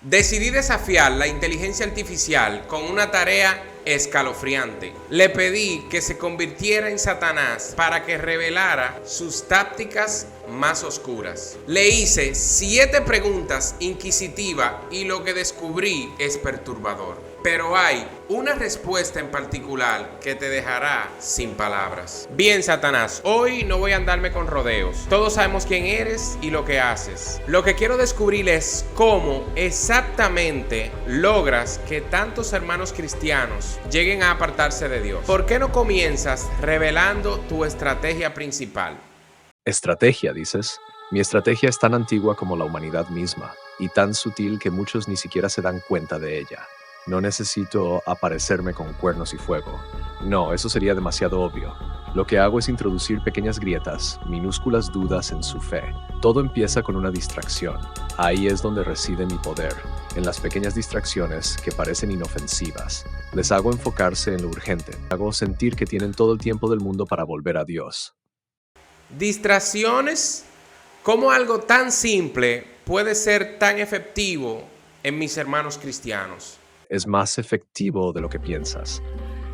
Decidí desafiar la inteligencia artificial con una tarea escalofriante. Le pedí que se convirtiera en Satanás para que revelara sus tácticas más oscuras. Le hice 7 preguntas inquisitivas y lo que descubrí es perturbador. Pero hay una respuesta en particular que te dejará sin palabras. Bien, Satanás, hoy no voy a andarme con rodeos. Todos sabemos quién eres y lo que haces. Lo que quiero descubrir es cómo exactamente logras que tantos hermanos cristianos lleguen a apartarse de Dios. ¿Por qué no comienzas revelando tu estrategia principal? Estrategia, dices. Mi estrategia es tan antigua como la humanidad misma, y tan sutil que muchos ni siquiera se dan cuenta de ella. No necesito aparecerme con cuernos y fuego. No, eso sería demasiado obvio. Lo que hago es introducir pequeñas grietas, minúsculas dudas en su fe. Todo empieza con una distracción. Ahí es donde reside mi poder, en las pequeñas distracciones que parecen inofensivas. Les hago enfocarse en lo urgente. Hago sentir que tienen todo el tiempo del mundo para volver a Dios. Distracciones. ¿Cómo algo tan simple puede ser tan efectivo en mis hermanos cristianos? Es más efectivo de lo que piensas.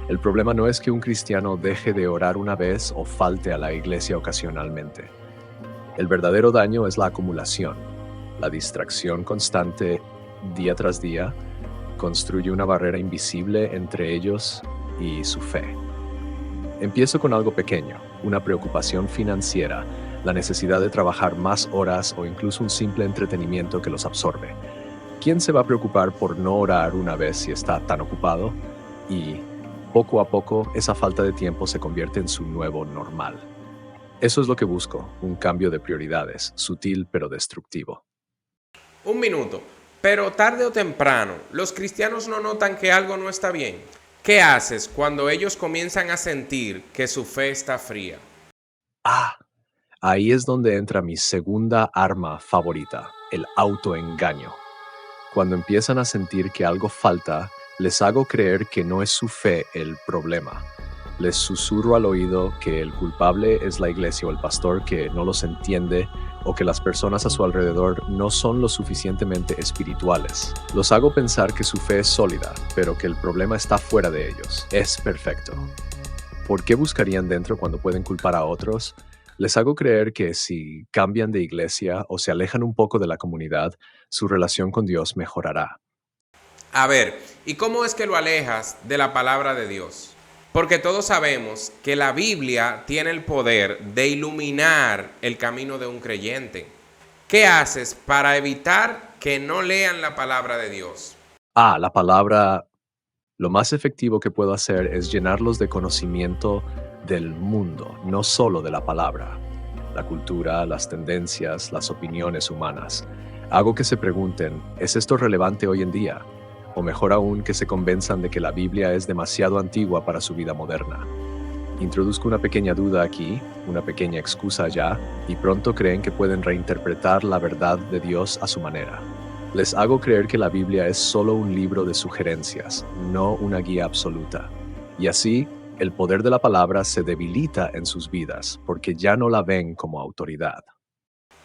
El problema no es que un cristiano deje de orar una vez o falte a la iglesia ocasionalmente. El verdadero daño es la acumulación. La distracción constante, día tras día, construye una barrera invisible entre ellos y su fe. Empiezo con algo pequeño, una preocupación financiera, la necesidad de trabajar más horas o incluso un simple entretenimiento que los absorbe. ¿Quién se va a preocupar por no orar una vez si está tan ocupado? Y poco a poco esa falta de tiempo se convierte en su nuevo normal. Eso es lo que busco, un cambio de prioridades, sutil pero destructivo. Un minuto. Pero tarde o temprano, los cristianos no notan que algo no está bien. ¿Qué haces cuando ellos comienzan a sentir que su fe está fría? Ahí es donde entra mi segunda arma favorita, el autoengaño. Cuando empiezan a sentir que algo falta, les hago creer que no es su fe el problema. Les susurro al oído que el culpable es la iglesia o el pastor que no los entiende o que las personas a su alrededor no son lo suficientemente espirituales. Los hago pensar que su fe es sólida, pero que el problema está fuera de ellos. Es perfecto. ¿Por qué buscarían dentro cuando pueden culpar a otros? Les hago creer que si cambian de iglesia o se alejan un poco de la comunidad, su relación con Dios mejorará. A ver, ¿y cómo es que lo alejas de la palabra de Dios? Porque todos sabemos que la Biblia tiene el poder de iluminar el camino de un creyente. ¿Qué haces para evitar que no lean la palabra de Dios? La palabra, lo más efectivo que puedo hacer es llenarlos de conocimiento del mundo, no solo de la palabra. La cultura, las tendencias, las opiniones humanas. Hago que se pregunten, ¿es esto relevante hoy en día? O mejor aún, que se convenzan de que la Biblia es demasiado antigua para su vida moderna. Introduzco una pequeña duda aquí, una pequeña excusa allá, y pronto creen que pueden reinterpretar la verdad de Dios a su manera. Les hago creer que la Biblia es solo un libro de sugerencias, no una guía absoluta. Y así, el poder de la palabra se debilita en sus vidas, porque ya no la ven como autoridad.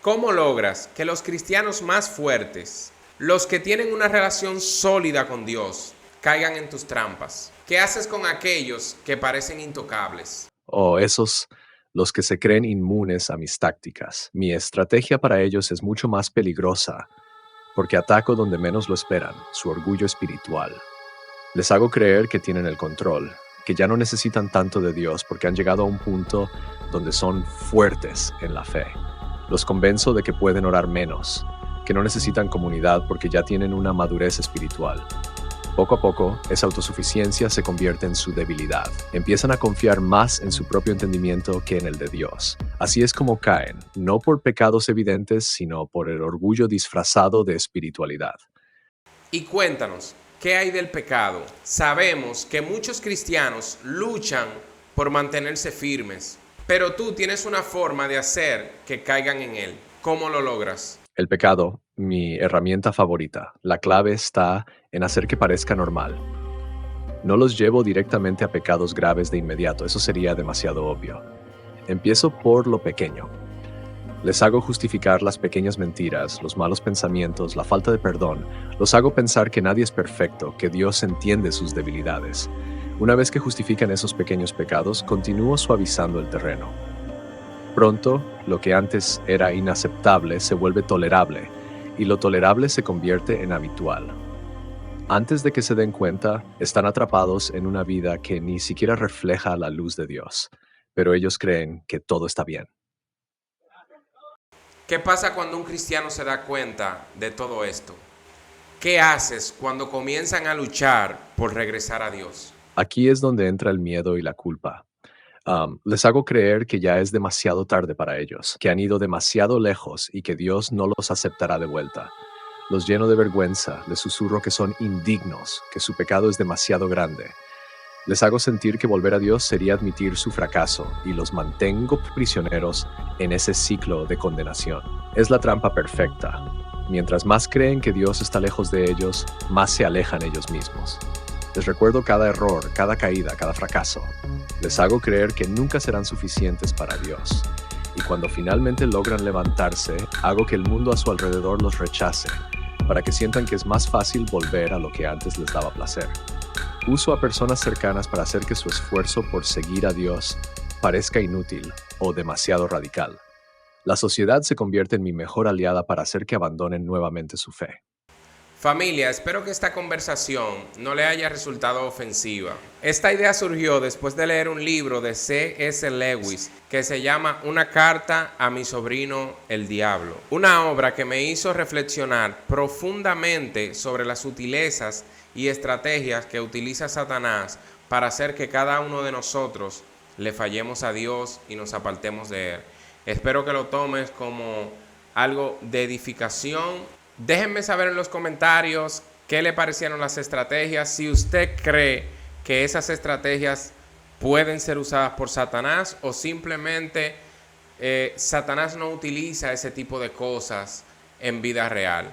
¿Cómo logras que los cristianos más fuertes, los que tienen una relación sólida con Dios, caigan en tus trampas? ¿Qué haces con aquellos que parecen intocables? O esos, los que se creen inmunes a mis tácticas. Mi estrategia para ellos es mucho más peligrosa, porque ataco donde menos lo esperan, su orgullo espiritual. Les hago creer que tienen el control, que ya no necesitan tanto de Dios porque han llegado a un punto donde son fuertes en la fe. Los convenzo de que pueden orar menos, que no necesitan comunidad porque ya tienen una madurez espiritual. Poco a poco, esa autosuficiencia se convierte en su debilidad. Empiezan a confiar más en su propio entendimiento que en el de Dios. Así es como caen, no por pecados evidentes, sino por el orgullo disfrazado de espiritualidad. Y cuéntanos, ¿qué hay del pecado? Sabemos que muchos cristianos luchan por mantenerse firmes, pero tú tienes una forma de hacer que caigan en él. ¿Cómo lo logras? El pecado, mi herramienta favorita. La clave está en hacer que parezca normal. No los llevo directamente a pecados graves de inmediato, eso sería demasiado obvio. Empiezo por lo pequeño. Les hago justificar las pequeñas mentiras, los malos pensamientos, la falta de perdón. Los hago pensar que nadie es perfecto, que Dios entiende sus debilidades. Una vez que justifican esos pequeños pecados, continúo suavizando el terreno. Pronto, lo que antes era inaceptable se vuelve tolerable, y lo tolerable se convierte en habitual. Antes de que se den cuenta, están atrapados en una vida que ni siquiera refleja la luz de Dios, pero ellos creen que todo está bien. ¿Qué pasa cuando un cristiano se da cuenta de todo esto? ¿Qué haces cuando comienzan a luchar por regresar a Dios? Aquí es donde entra el miedo y la culpa. Les hago creer que ya es demasiado tarde para ellos, que han ido demasiado lejos y que Dios no los aceptará de vuelta. Los lleno de vergüenza, les susurro que son indignos, que su pecado es demasiado grande. Les hago sentir que volver a Dios sería admitir su fracaso y los mantengo prisioneros en ese ciclo de condenación. Es la trampa perfecta. Mientras más creen que Dios está lejos de ellos, más se alejan ellos mismos. Les recuerdo cada error, cada caída, cada fracaso. Les hago creer que nunca serán suficientes para Dios. Y cuando finalmente logran levantarse, hago que el mundo a su alrededor los rechace, para que sientan que es más fácil volver a lo que antes les daba placer. Uso a personas cercanas para hacer que su esfuerzo por seguir a Dios parezca inútil o demasiado radical. La sociedad se convierte en mi mejor aliada para hacer que abandonen nuevamente su fe. Familia, espero que esta conversación no le haya resultado ofensiva. Esta idea surgió después de leer un libro de C.S. Lewis que se llama Una carta a mi sobrino el diablo. Una obra que me hizo reflexionar profundamente sobre las sutilezas y estrategias que utiliza Satanás para hacer que cada uno de nosotros le fallemos a Dios y nos apartemos de Él. Espero que lo tomes como algo de edificación. Déjenme saber en los comentarios qué le parecieron las estrategias, si usted cree que esas estrategias pueden ser usadas por Satanás o simplemente Satanás no utiliza ese tipo de cosas en vida real.